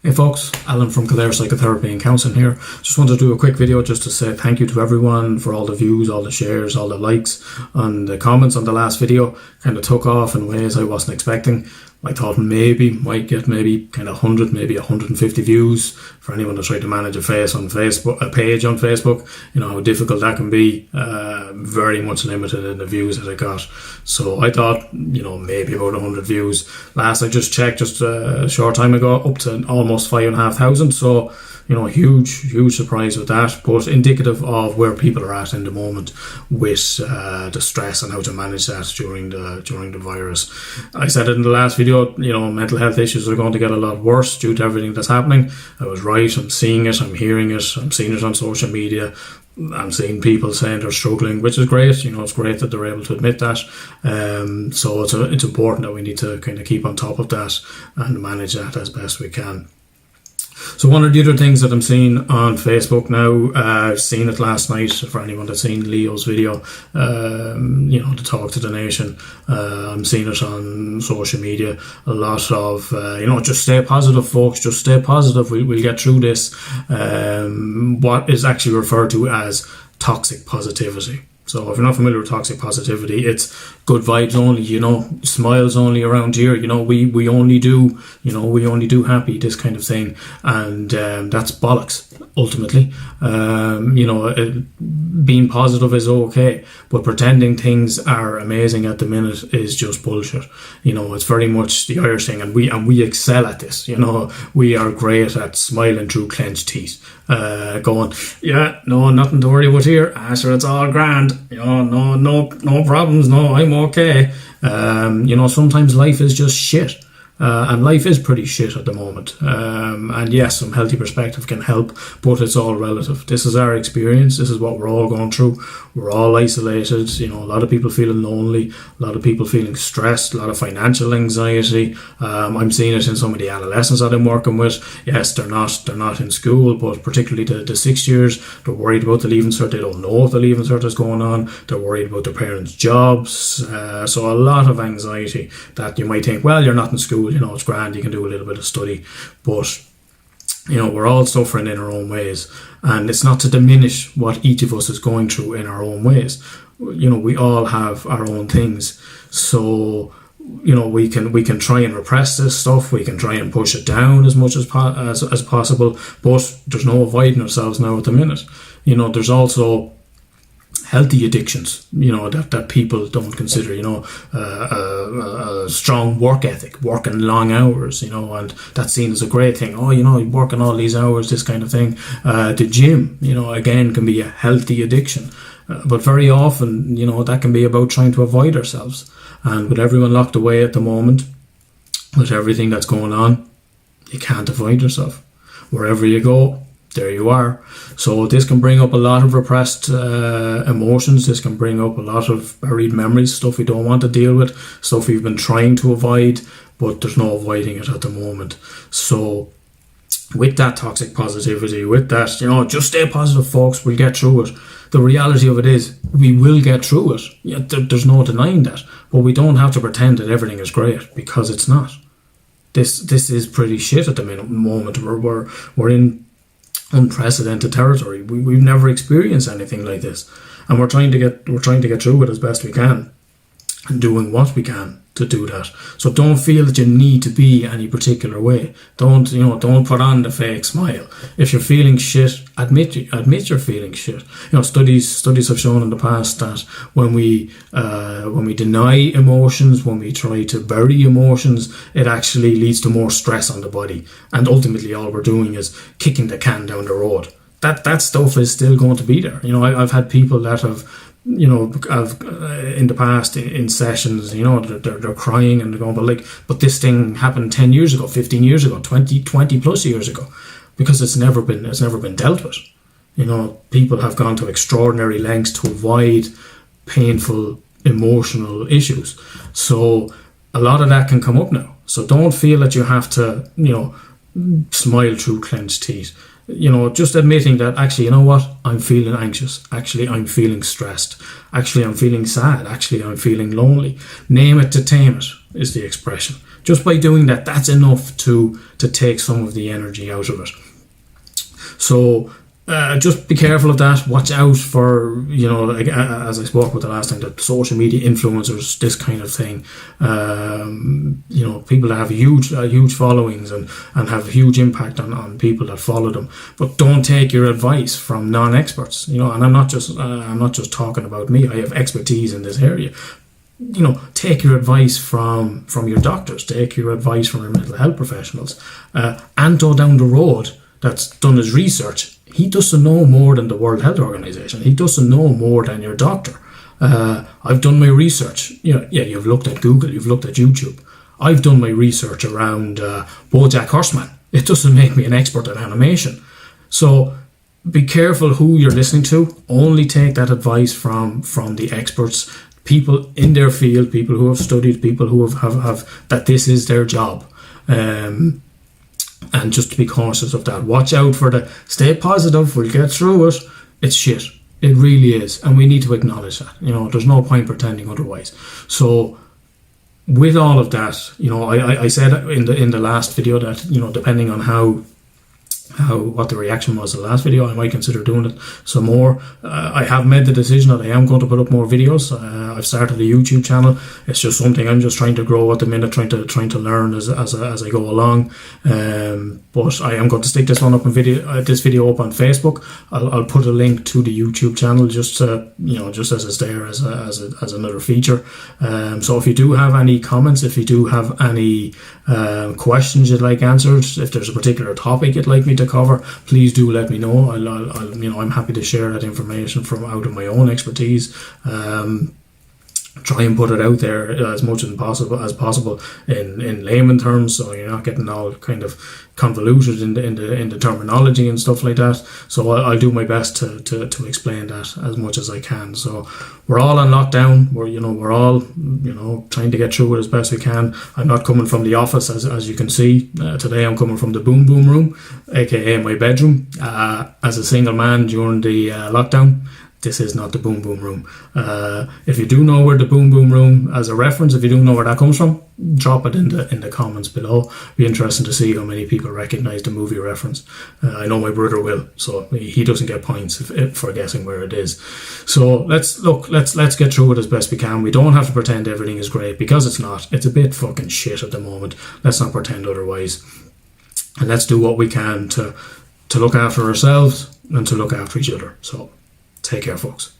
Hey folks, Alan from Kildare Psychotherapy and Counselling here. Just wanted to do a quick video just to say thank you to everyone for all the views, all the shares, all the likes and the comments on the last video. Kind of took off in ways I wasn't expecting. I thought might get kind of 100, maybe 150 views for anyone that tried to manage a page on Facebook. You know how difficult that can be. Very much limited in the views that I got. So I thought, maybe about 100 views. Last I just checked just a short time ago, up to almost 5,500. So, huge surprise with that, but indicative of where people are at in the moment with the stress and how to manage that during the virus. I said it in the last video, mental health issues are going to get a lot worse due to everything that's happening. I was right. I'm seeing it. I'm hearing it. I'm seeing it on social media. I'm seeing people saying they're struggling, which is great. It's great that they're able to admit that. So it's important that we need to kind of keep on top of that and manage that as best we can. So one of the other things that I'm seeing on Facebook now, I've seen it last night for anyone that's seen Leo's video, to talk to the nation. I'm seeing it on social media. A lot of, just stay positive, folks. Just stay positive. We'll get through this. What is actually referred to as toxic positivity. So if you're not familiar with toxic positivity, it's good vibes only, smiles only around here, we only do happy, this kind of thing. And that's bollocks, ultimately. Being positive is okay, but pretending things are amazing at the minute is just bullshit. It's very much the Irish thing, and we excel at this. We are great at smiling through clenched teeth, going, nothing to worry about here. Sure, it's all grand. No problems. No, I'm okay. Sometimes life is just shit. And life is pretty shit at the moment. And yes, some healthy perspective can help, but it's all relative. This is our experience. This is what we're all going through. We're all isolated. A lot of people feeling lonely, a lot of people feeling stressed, a lot of financial anxiety. I'm seeing it in some of the adolescents that I'm working with. Yes, they're not in school, but particularly the 6 years, they're worried about the Leaving Cert. They don't know if the Leaving Cert is going on. They're worried about their parents' jobs. So a lot of anxiety that you might think, well, you're not in school. It's grand, you can do a little bit of study, but we're all suffering in our own ways, and it's not to diminish what each of us is going through in our own ways. We all have our own things, so we can try and repress this stuff, we can try and push it down as much as possible, but there's no avoiding ourselves now at the minute. There's also healthy addictions, that people don't consider, a strong work ethic, working long hours, and that's seen as a great thing. You're working all these hours, this kind of thing. The gym, again, can be a healthy addiction. But very often, that can be about trying to avoid ourselves. And with everyone locked away at the moment, with everything that's going on, you can't avoid yourself. Wherever you go, there you are. So this can bring up a lot of repressed emotions. This can bring up a lot of buried memories, stuff we don't want to deal with, stuff we've been trying to avoid, but there's no avoiding it at the moment. So with that toxic positivity, with that, just stay positive, folks. We'll get through it. The reality of it is we will get through it. There's no denying that. But we don't have to pretend that everything is great, because it's not. This is pretty shit at the moment. We're in unprecedented territory. We've never experienced anything like this, and we're trying to get through it as best we can, and doing what we can to do that. So don't feel that you need to be any particular way. Don't put on the fake smile. If you're feeling shit, admit you're feeling shit. Studies have shown in the past that when we deny emotions, when we try to bury emotions, it actually leads to more stress on the body, and ultimately all we're doing is kicking the can down the road. That stuff is still going to be there. I've had people that have in the past in sessions, they're crying and they're going, but this thing happened 10 years ago, 15 years ago, 20 plus years ago, because it's never been dealt with. People have gone to extraordinary lengths to avoid painful emotional issues. So a lot of that can come up now. So don't feel that you have to, smile through clenched teeth. Just admitting that actually, I'm feeling anxious. Actually, I'm feeling stressed. Actually, I'm feeling sad. Actually, I'm feeling lonely. Name it to tame it. is the expression. Just by doing that, that's enough to take some of the energy out of it. So just be careful of that. Watch out for, like, as I spoke about the last time, that social media influencers, this kind of thing. People that have huge followings and have huge impact on people that follow them. But don't take your advice from non-experts. And I'm not just talking about me. I have expertise in this area. Take your advice from your doctors. Take your advice from your mental health professionals. Anto down the road that's done his research, he doesn't know more than the World Health Organization. He doesn't know more than your doctor. I've done my research. You've looked at Google, you've looked at YouTube. I've done my research around BoJack Horseman. It doesn't make me an expert at animation. So be careful who you're listening to. Only take that advice from the experts, people in their field, people who have studied, people who have that this is their job. And just to be cautious of that. Watch out for stay positive, we'll get through it. It's shit. It really is. And we need to acknowledge that. There's no point pretending otherwise. So with all of that, I said in the last video that, depending on what the reaction was the last video, I might consider doing it some more. I have made the decision that I am going to put up more videos. I've started a YouTube channel. It's just something I'm just trying to grow at the minute, trying to learn as I go along. But I am going to stick this one up in this video up on Facebook. I'll put a link to the YouTube channel just as it's there as another feature. So if you do have any comments, if you do have any questions you'd like answered, if there's a particular topic you'd like me to cover, please do let me know. I'm happy to share that information from out of my own expertise. Try and put it out there as much as possible in layman terms, so you're not getting all kind of convoluted in the terminology and stuff like that. So I'll do my best to explain that as much as I can. So we're all on lockdown. We're all trying to get through it as best we can. I'm not coming from the office as you can see. Today I'm coming from the boom boom room, aka my bedroom. As a single man during the lockdown, this is not the boom boom room. If you do know where the boom boom room, as a reference, if you do know where that comes from, drop it in the comments below. Be interesting to see how many people recognise the movie reference. I know my brother will, so he doesn't get points for guessing where it is. So let's get through it as best we can. We don't have to pretend everything is great, because it's not. It's a bit fucking shit at the moment. Let's not pretend otherwise, and let's do what we can to look after ourselves and to look after each other. So take care, folks.